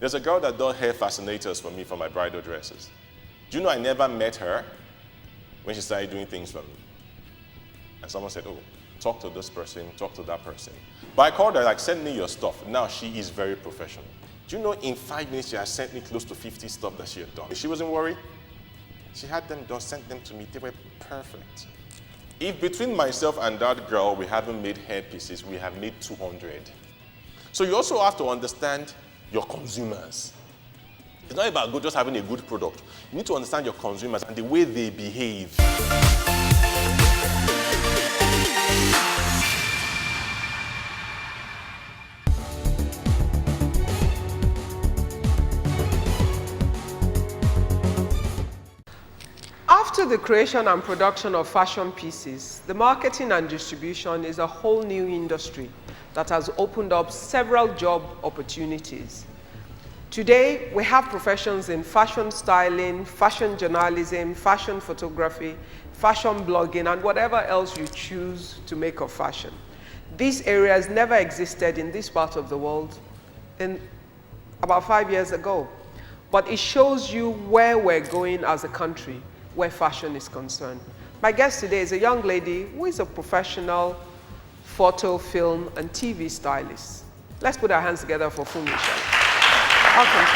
There's a girl that does hair fascinators for me for my bridal dresses. Do you know I never met her when she started doing things for me? And someone said, oh, talk to this person, talk to that person. But I called her, like, send me your stuff. Now she is very professional. Do you know in 5 minutes she has sent me close to 50 stuff that she had done? She wasn't worried. She had them done, sent them to me. They were perfect. If between myself and that girl we haven't made hair pieces, we have made 200. So you also have to understand your consumers. It's not about just having a good product. You need to understand your consumers and the way they behave. After the creation and production of fashion pieces, the marketing and distribution is a whole new industry that has opened up several job opportunities. Today, we have professions in fashion styling, fashion journalism, fashion photography, fashion blogging, and whatever else you choose to make of fashion. These areas never existed in this part of the world in about 5 years ago. But it shows you where we're going as a country, where fashion is concerned. My guest today is a young lady who is a professional photo, film, and TV stylist. Let's put our hands together for Funmi Ishola. Welcome.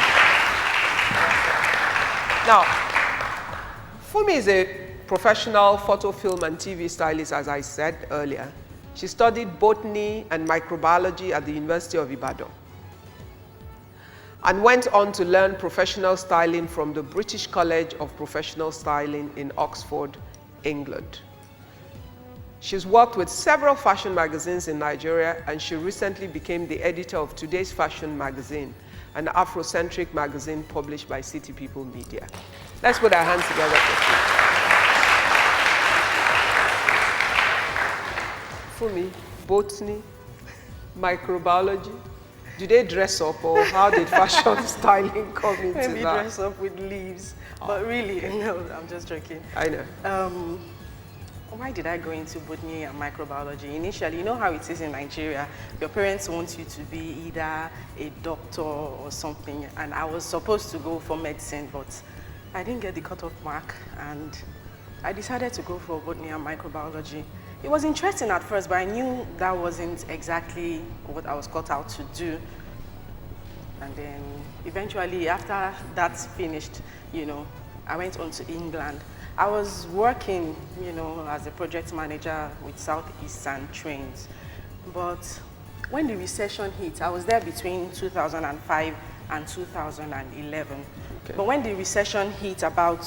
Now, Funmi is a professional photo, film, and TV stylist, as I said earlier. She studied botany and microbiology at the University of Ibadan and went on to learn professional styling from the British College of Professional Styling in Oxford, England. She's worked with several fashion magazines in Nigeria, and she recently became the editor of Today's Fashion magazine, an Afrocentric magazine published by City People Media. Let's put our hands together for Funmi. Botany, microbiology. Do they dress up, or how did fashion styling come into that? Maybe dress up with leaves, but really, no, I'm just joking. I know. Why did I go into botany and microbiology? Initially, you know how it is in Nigeria, your parents want you to be either a doctor or something, and I was supposed to go for medicine, but I didn't get the cutoff mark, and I decided to go for botany and microbiology. It was interesting at first, but I knew that wasn't exactly what I was cut out to do. And then eventually, after that's finished, you know, I went on to England. I was working, you know, as a project manager with Southeastern Trains. But when the recession hit, I was there between 2005 and 2011. Okay. But when the recession hit about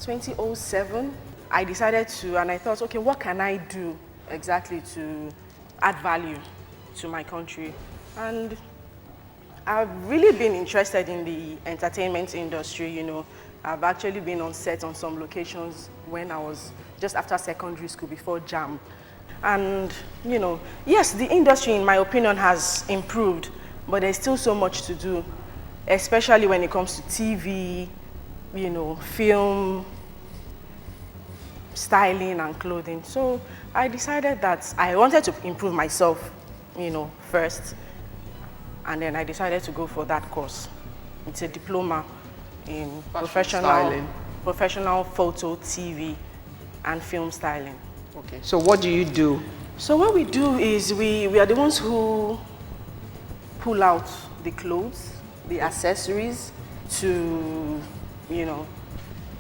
2007, I decided to, and I thought, okay, what can I do exactly to add value to my country? And I've really been interested in the entertainment industry, you know. I've actually been on set on some locations when I was just after secondary school, before JAM. And, you know, yes, the industry, in my opinion, has improved, but there's still so much to do, especially when it comes to TV, you know, film, styling and clothing. So I decided that I wanted to improve myself, you know, first. And then I decided to go for that course. It's a diploma in professional photo, TV, and film styling. Okay. So what do you do? So what we do is we are the ones who pull out the clothes, the accessories to, you know,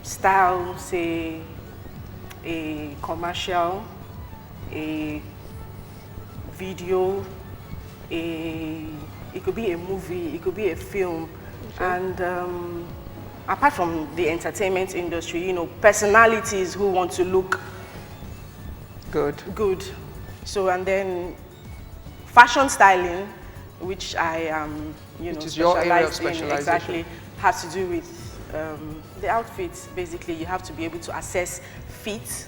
style, say, a commercial, a video, it could be a movie, it could be a film. Okay. And apart from the entertainment industry, you know, personalities who want to look good. So, and then fashion styling, which I am, you know, specialized in, exactly, has to do with the outfits. Basically, you have to be able to assess fit.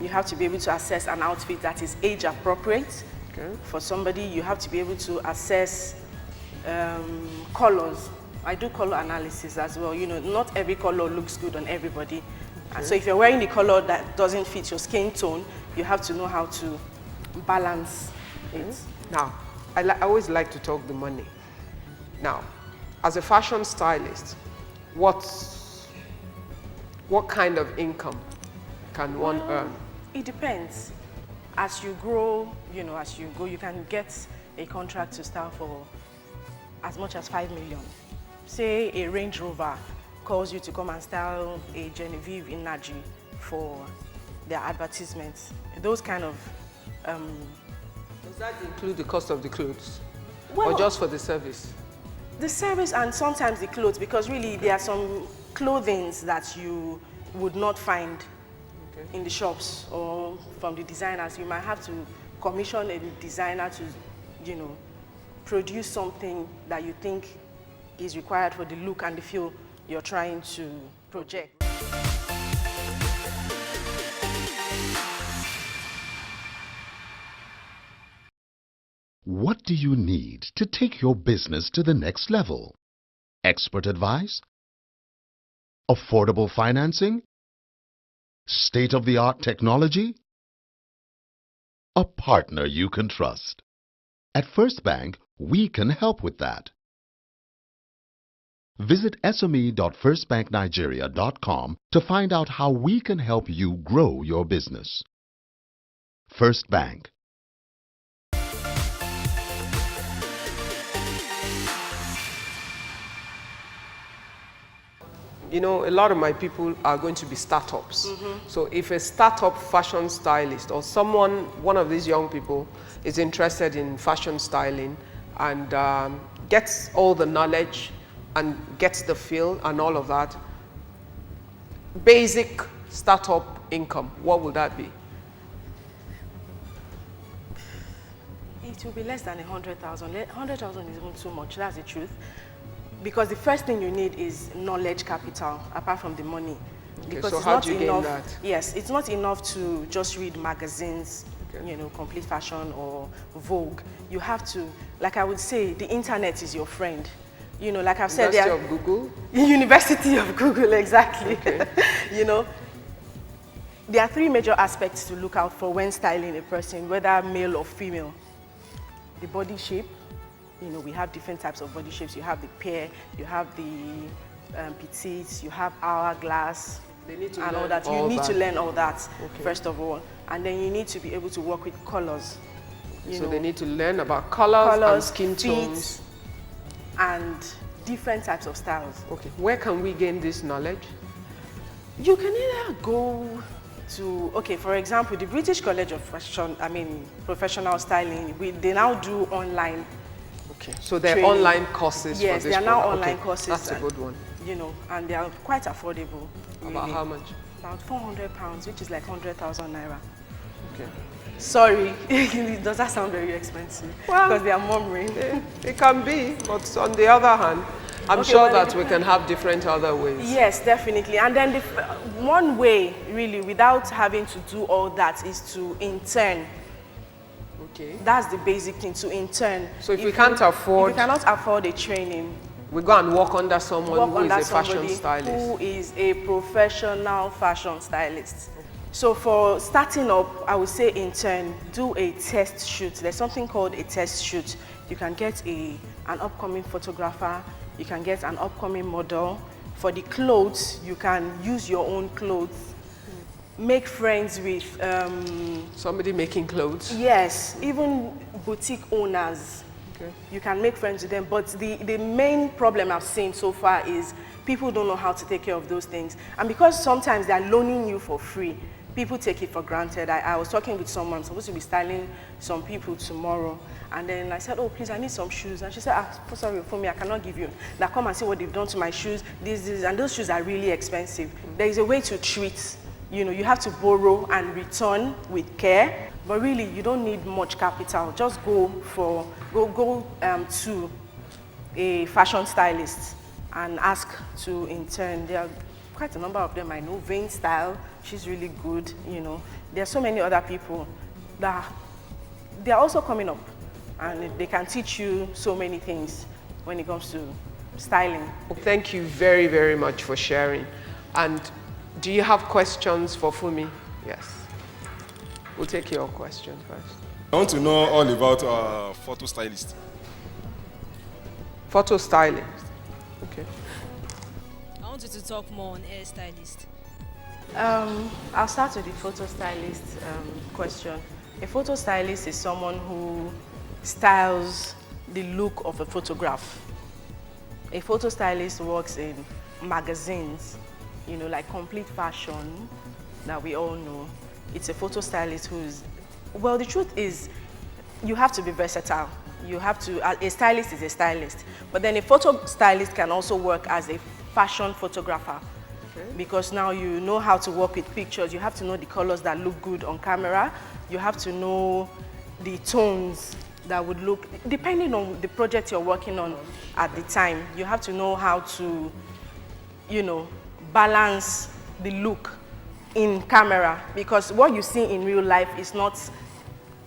You have to be able to assess an outfit that is age appropriate. Okay. For somebody, you have to be able to assess colors. I do color analysis as well. You know, not every color looks good on everybody. Okay. And so if you're wearing the color that doesn't fit your skin tone, you have to know how to balance it. Now, I always like to talk the money. Now, as a fashion stylist, what kind of income can one earn? It depends. As you grow, as you go, you can get a contract to style for as much as 5 million. Say a Range Rover calls you to come and style a Genevieve in Naji for their advertisements. Those kind of... Does that include the cost of the clothes? Well, or just for the service? The service and sometimes the clothes, because really there are some clothings that you would not find in the shops or from the designers. You might have to commission a designer to, produce something that you think is required for the look and the feel you're trying to project. What do you need to take your business to the next level? Expert advice? Affordable financing? State-of-the-art technology? A partner you can trust. At First Bank, we can help with that. Visit sme.firstbanknigeria.com to find out how we can help you grow your business. First Bank. A lot of my people are going to be startups. So if a startup fashion stylist or one of these young people is interested in fashion styling and gets all the knowledge and gets the feel and all of that, basic startup income, what would that be? It will be less than 100,000. 100,000 is even too much, that's the truth. Because the first thing you need is knowledge capital, apart from the money. Okay, because so it's how not do you enough, gain that? Yes, it's not enough to just read magazines, Okay. Complete Fashion or Vogue. You have to, like I would say, the internet is your friend. Like I've said, University of Google? University of Google, exactly. Okay. There are three major aspects to look out for when styling a person, whether male or female. The body shape. We have different types of body shapes. You have the pear, you have the petite, you have hourglass, and all that. You need to learn all that, first of all. And then you need to be able to work with colors. So they need to learn about colors and skin tones. And different types of styles. Okay. Where can we gain this knowledge? You can either go to, for example, the British College of Professional Styling, they now do online. Okay, so they're training. online courses Yes, for this they are now program. online courses. That's a good one. And they are quite affordable. About really. how much? About £400, which is like 100,000 naira. Okay. Sorry, does that sound very expensive? Well, because they are murmuring. It can be, but on the other hand, I'm sure that we can have different other ways. Yes, definitely. And then one way, really, without having to do all that, is to intern. Okay. That's the basic thing, to intern. So if we can't afford... If you cannot afford a training, we go and work under someone who is a fashion stylist. Who is a professional fashion stylist. So for starting up, I would say intern, do a test shoot. There's something called a test shoot. You can get an upcoming photographer, you can get an upcoming model. For the clothes, you can use your own clothes. Make friends with... somebody making clothes? Yes, even boutique owners. Okay. You can make friends with them, but the main problem I've seen so far is people don't know how to take care of those things. And because sometimes they're loaning you for free, people take it for granted. I was talking with someone, I'm supposed to be styling some people tomorrow. And then I said, oh, please, I need some shoes. And she said, sorry, Funmi, I cannot give you. Now come and see what they've done to my shoes. This, and those shoes are really expensive. There is a way to treat. You have to borrow and return with care. But really, you don't need much capital. Just go to a fashion stylist and ask to intern. There are quite a number of them. I know Vein Style, she's really good. There are so many other people that they are also coming up, and they can teach you so many things when it comes to styling. Thank you very, very much for sharing. And do you have questions for Funmi? Yes. We'll take your question first. I want to know all about photo stylist. Photo styling. Okay. I want you to talk more on hairstylist. I'll start with the photo stylist question. A photo stylist is someone who styles the look of a photograph. A photo stylist works in magazines, you know, like Complete Fashion that we all know. It's a photo stylist who's, well, the truth is, you have to be versatile. You have to, a stylist is a stylist, but then a photo stylist can also work as a fashion photographer. Okay. Because now you know how to work with pictures. You have to know the colors that look good on camera. You have to know the tones that would look, depending on the project you're working on at the time, you have to know how to, you know, balance the look in camera, because what you see in real life is not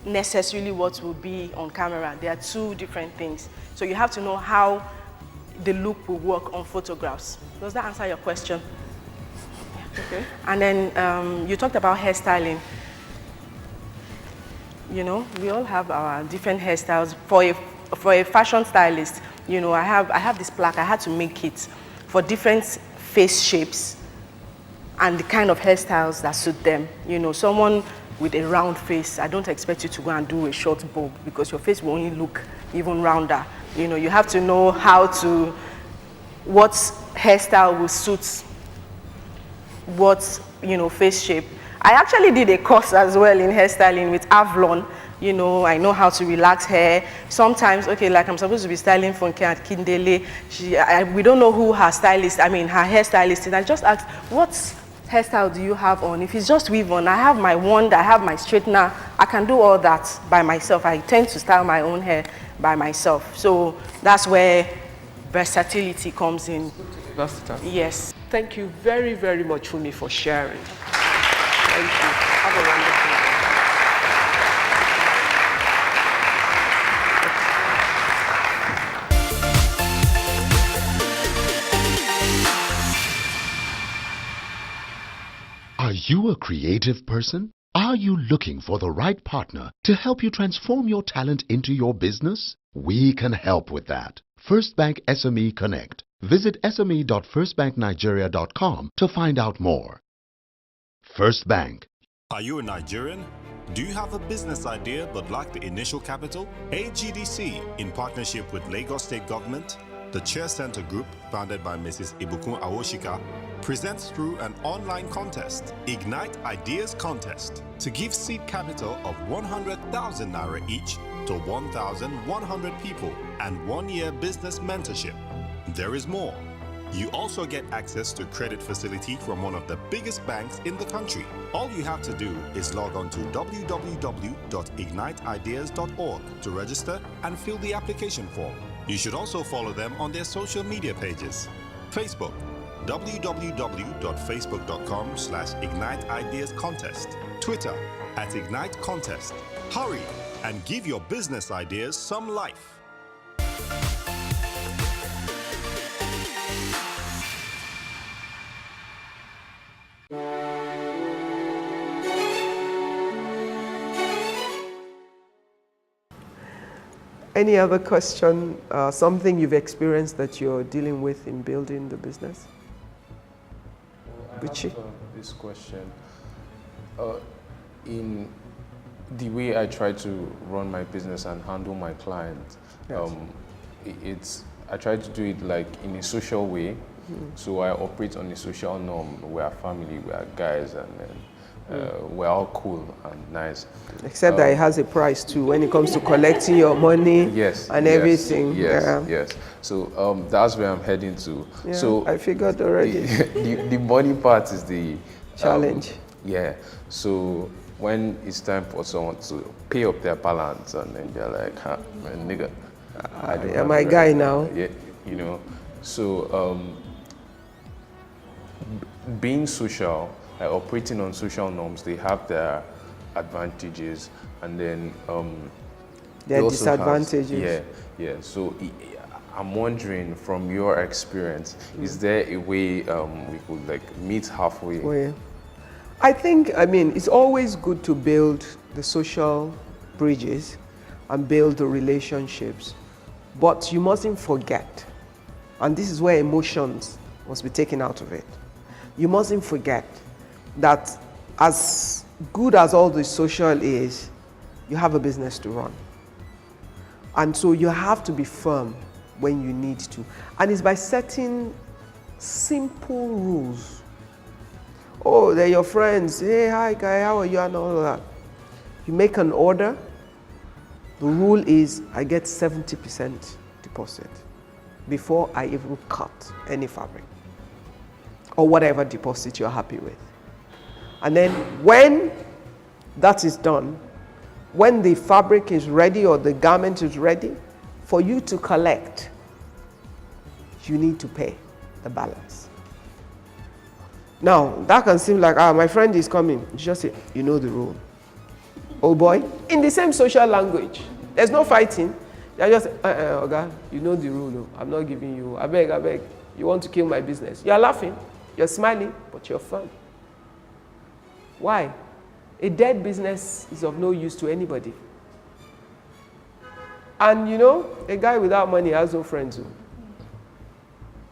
necessarily what will be on camera. They are two different things. So you have to know how the look will work on photographs. Does that answer your question? Okay. And then you talked about hairstyling. You know, we all have our different hairstyles. For a fashion stylist, you know, I have this plaque. I had to make it for different face shapes and the kind of hairstyles that suit them. You know, someone with a round face, I don't expect you to go and do a short bob because your face will only look even rounder. You know, you have to know what hairstyle will suit what, you know, face shape. I actually did a course as well in hairstyling with Avlon. You know, I know how to relax hair. Sometimes, okay, like I'm supposed to be styling Funke at Kindele. We don't know who her stylist, her hairstylist is. I just asked, what hairstyle do you have on? If it's just weave on, I have my wand, I have my straightener. I can do all that by myself. I tend to style my own hair by myself. So that's where versatility comes in. Versatile. Yes. Thank you very, very much, Funmi, for sharing. Thank you. Have a wonderful day. Are you a creative person? Are you looking for the right partner to help you transform your talent into your business? We can help with that. First Bank SME Connect. Visit sme.firstbanknigeria.com to find out more. First Bank. Are you a Nigerian? Do you have a business idea but lack the initial capital? AGDC, in partnership with Lagos State Government, the Chair Center Group, founded by Mrs. Ibukun Awoshika, presents through an online contest, Ignite Ideas Contest, to give seed capital of 100,000 Naira each to 1,100 people and 1-year business mentorship. There is more. You also get access to credit facility from one of the biggest banks in the country. All you have to do is log on to www.igniteideas.org to register and fill the application form. You should also follow them on their social media pages. Facebook, www.facebook.com/IgniteIdeasContest. Twitter, @IgniteContest. Hurry and give your business ideas some life. Any other question, something you've experienced that you're dealing with in building the business? I have this question. In the way I try to run my business and handle my clients, Yes. I try to do it like in a social way. So I operate on a social norm. We are family, we are guys, and then we're all cool and nice. Except that it has a price too when it comes to collecting your money and everything. Yes. So that's where I'm heading to. Yeah, so I figured already. The money part is the challenge. So when it's time for someone to pay up their balance, and then they're like, man, nigga, I don't have my guy now. Yeah, you know. So being social, operating on social norms, they have their advantages, and then their disadvantages. So I'm wondering, from your experience, is there a way we could like meet halfway? Well, I think, it's always good to build the social bridges and build the relationships, but you mustn't forget And this is where emotions must be taken out of it. You mustn't forget that as good as all the social is, you have a business to run. And so you have to be firm when you need to. And it's by setting simple rules. Oh, they're your friends. Hey, hi, guy, how are you? And all of that. You make an order. The rule is I get 70% deposit before I even cut any fabric or whatever deposit you're happy with. And then when that is done, when the fabric is ready or the garment is ready, for you to collect, you need to pay the balance. Now, that can seem like, my friend is coming. You just say, you know the rule. Oh boy, in the same social language. There's no fighting. They just say, Oga, you know the rule. I'm not giving you, I beg. You want to kill my business. You're laughing, you're smiling, but you're firm. Why? A dead business is of no use to anybody. And you know, a guy without money has no friends.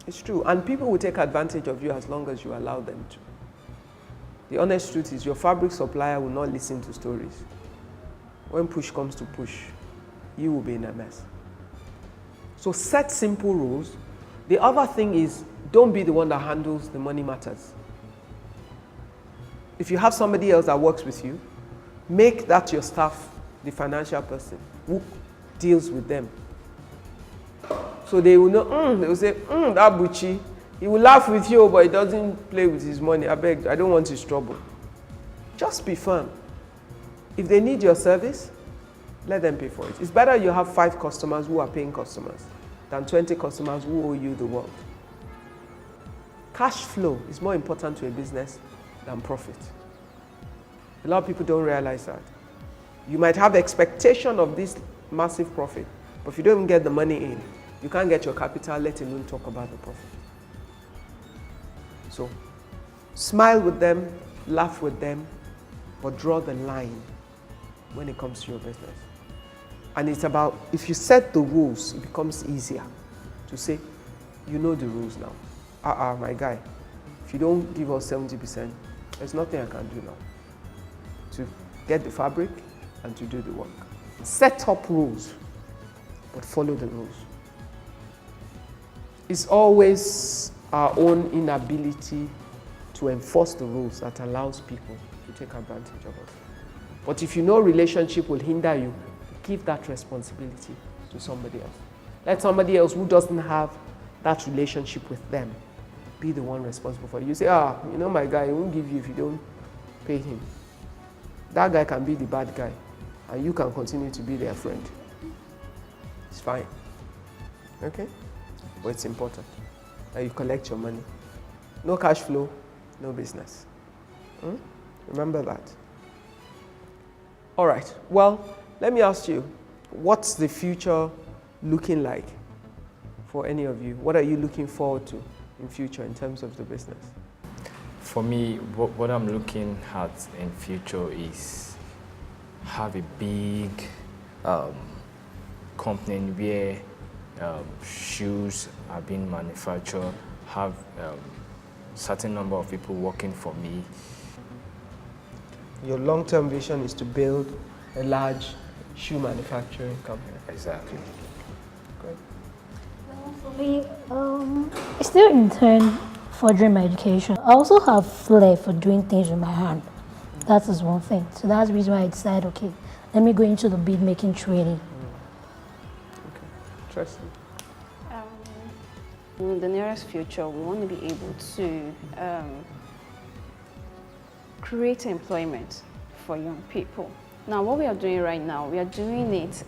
It's true. And people will take advantage of you as long as you allow them to. The honest truth is your fabric supplier will not listen to stories. When push comes to push, you will be in a mess. So set simple rules. The other thing is, don't be the one that handles the money matters. If you have somebody else that works with you, make that your staff, the financial person, who deals with them. So they will know, they will say, that Buchi, he will laugh with you, but he doesn't play with his money. I beg, I don't want his trouble. Just be firm. If they need your service, let them pay for it. It's better you have 5 customers who are paying customers than 20 customers who owe you the world. Cash flow is more important to a business than profit. A lot of people don't realize that. You might have expectation of this massive profit, but if you don't even get the money in, you can't get your capital, let alone talk about the profit. So, smile with them, laugh with them, but draw the line when it comes to your business. And it's about, if you set the rules, it becomes easier to say, you know the rules now. My guy, if you don't give us 70%, there's nothing I can do now to get the fabric and to do the work. Set up rules, but follow the rules. It's always our own inability to enforce the rules that allows people to take advantage of us. But if you know relationship will hinder you, give that responsibility to somebody else. Let somebody else who doesn't have that relationship with them be the one responsible for it. You say, you know my guy, he won't give you if you don't pay him. That guy can be the bad guy, and you can continue to be their friend. It's fine. Okay? But it's important that you collect your money. No cash flow, no business. Remember that. All right. Well, let me ask you, what's the future looking like for any of you? What are you looking forward to in future in terms of the business? For me, what I'm looking at in future is have a big company where shoes are being manufactured, have certain number of people working for me. Your long-term vision is to build a large shoe manufacturing company. Exactly. Great. For me, I still intend furthering my education. I also have flair for doing things with my hand. That is one thing. So that's the reason why I decided, okay, let me go into the bead making training. Okay, interesting. In the nearest future, we want to be able to create employment for young people. Now, what we are doing right now, we are doing it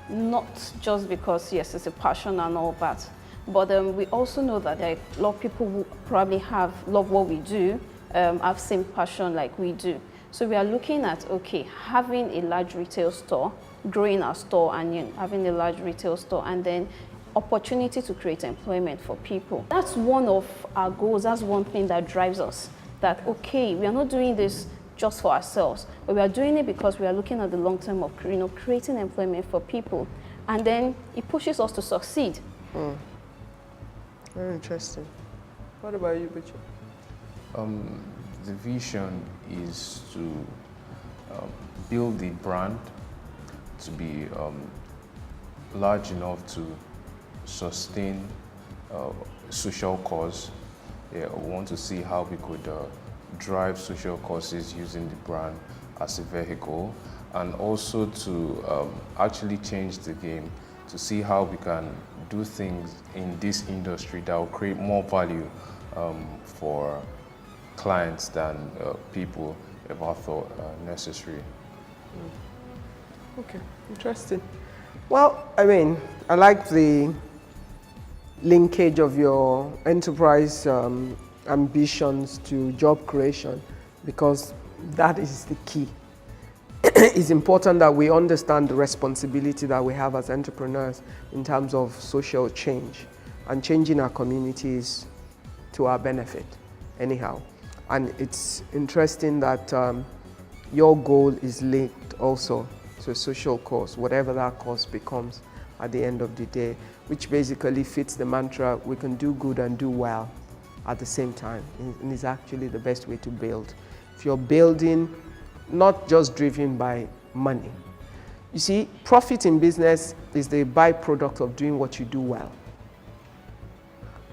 not just because, yes, it's a passion and all that, but we also know that there are a lot of people who probably love what we do, have same passion like we do. So we are looking at, okay, having a large retail store, growing our store and having a large retail store, and then opportunity to create employment for people. That's one of our goals. That's one thing that drives us. That, okay, we are not doing this just for ourselves, but we are doing it because we are looking at the long term of creating employment for people. And then it pushes us to succeed. Very interesting. What about you, Bicho? The vision is to build the brand to be large enough to sustain social cause. Yeah, we want to see how we could drive social causes using the brand as a vehicle, and also to actually change the game to see how we can do things in this industry that will create more value for clients than people ever thought necessary. Okay, interesting. Well, I mean, I like the linkage of your enterprise ambitions to job creation, because that is the key. It's important that we understand the responsibility that we have as entrepreneurs in terms of social change and changing our communities to our benefit anyhow. And it's interesting that your goal is linked also to a social cause, whatever that cause becomes at the end of the day, which basically fits the mantra, we can do good and do well at the same time, and is actually the best way to build. If you're building, not just driven by money. You see, profit in business is the byproduct of doing what you do well.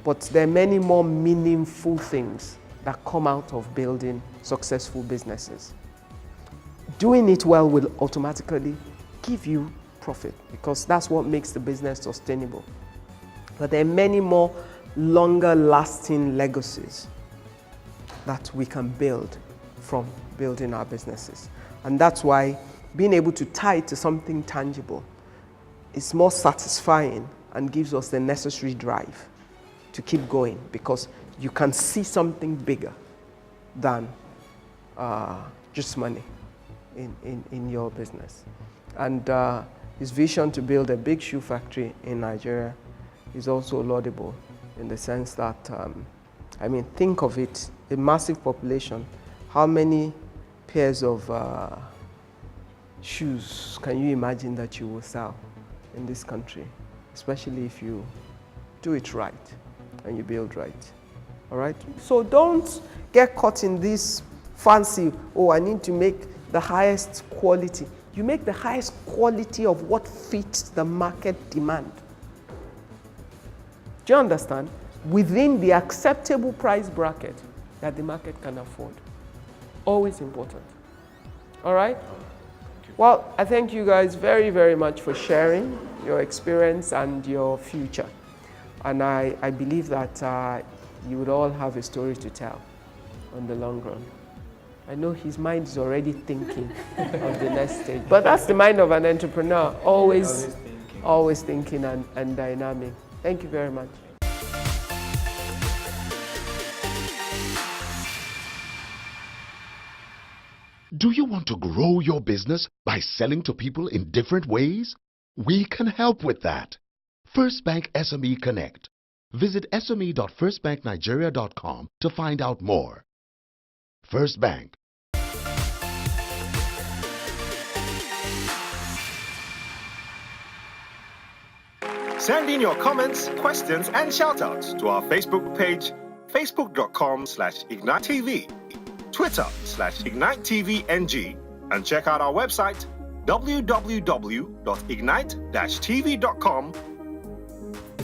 But there are many more meaningful things that come out of building successful businesses. Doing it well will automatically give you profit, because that's what makes the business sustainable. But there are many more longer lasting legacies that we can build from building our businesses. And that's why being able to tie it to something tangible is more satisfying and gives us the necessary drive to keep going, because you can see something bigger than just money in your business. And his vision to build a big shoe factory in Nigeria is also laudable, in the sense that, I mean, think of it, a massive population. How many pairs of shoes can you imagine that you will sell in this country, especially if you do it right and you build right? All right? So don't get caught in this fancy, oh, I need to make the highest quality. You make the highest quality of what fits the market demand. Do you understand? Within the acceptable price bracket that the market can afford. Always important. All right? Well, I thank you guys very, very much for sharing your experience and your future. And I believe that you would all have a story to tell on the long run. I know his mind is already thinking of the next stage. But that's the mind of an entrepreneur, always thinking and dynamic. Thank you very much. Do you want to grow your business by selling to people in different ways? We can help with that. First Bank SME Connect. Visit sme.firstbanknigeria.com to find out more. First Bank. Send in your comments, questions, and shoutouts to our Facebook page, facebook.com/IgniteTV, Twitter/IgniteTVNG, and check out our website, www.ignite-tv.com.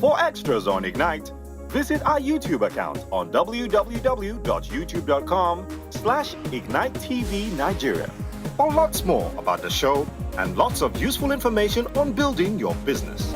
For extras on Ignite, visit our YouTube account on www.youtube.com/IgniteTVNigeria for lots more about the show and lots of useful information on building your business.